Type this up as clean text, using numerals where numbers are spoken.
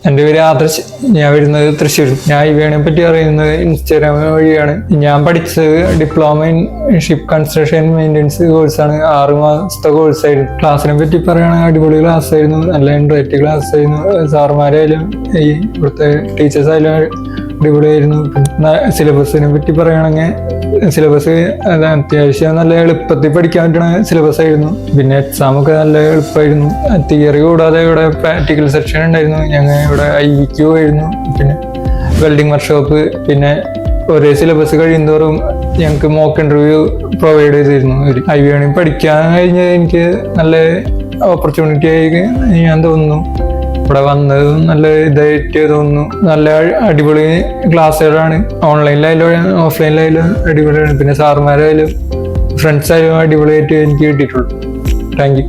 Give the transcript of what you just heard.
എൻ്റെ പേര് ആദർശ്. ഞാൻ വരുന്നത് തൃശ്ശൂർ. ഞാൻ ഇവയെ പറ്റി അറിയുന്നത് ഇൻസ്റ്റാഗ്രാം വഴിയാണ്. ഞാൻ പഠിച്ചത് diploma in ship construction maintenance കോഴ്സാണ്. 6 മാസത്തെ കോഴ്സായിരുന്നു. ക്ലാസ്സിനെ പറ്റി പറയുകയാണെങ്കിൽ അടിപൊളി ക്ലാസ് ആയിരുന്നു. നല്ല ഇൻട്രാക്റ്റീവ് ക്ലാസ് ആയിരുന്നു. സാറുമാരായാലും ഈ ഇവിടുത്തെ ടീച്ചേഴ്സ് ആയാലും അടിപൊളിയായിരുന്നു. പിന്നെ സിലബസിനെ പറ്റി പറയുകയാണെങ്കിൽ സിലബസ് അത്യാവശ്യം നല്ല എളുപ്പത്തിൽ പഠിക്കാൻ പറ്റുന്ന സിലബസ് ആയിരുന്നു. പിന്നെ എക്സാം ഒക്കെ നല്ല എളുപ്പമായിരുന്നു. തിയറി കൂടാതെ ഇവിടെ പ്രാക്ടിക്കൽ സെക്ഷൻ ഉണ്ടായിരുന്നു. ഞങ്ങൾ ഇവിടെ IVQ ആയിരുന്നു. പിന്നെ വെൽഡിംഗ് വർക്ക്ഷോപ്പ്. പിന്നെ ഒരേ സിലബസ് കഴിയുന്തോറും ഞങ്ങൾക്ക് മോക്ക് ഇന്റർവ്യൂ പ്രൊവൈഡ് ചെയ്തിരുന്നു. IVA പഠിക്കാൻ കഴിഞ്ഞത് എനിക്ക് നല്ല ഓപ്പർച്യൂണിറ്റി ആയി ഞാൻ തോന്നുന്നു. ഇവിടെ വന്നതും നല്ല ഇതായിട്ട് തോന്നുന്നു. നല്ല അടിപൊളി ക്ലാസ്സുകളാണ്. ഓൺലൈനിലായാലും ഓഫ്ലൈനിലായാലും അടിപൊളിയാണ്. പിന്നെ സാറുമാരായാലും ഫ്രണ്ട്സായാലും അടിപൊളിയായിട്ട് എനിക്ക് കിട്ടിയിട്ടുള്ളൂ. Thank U.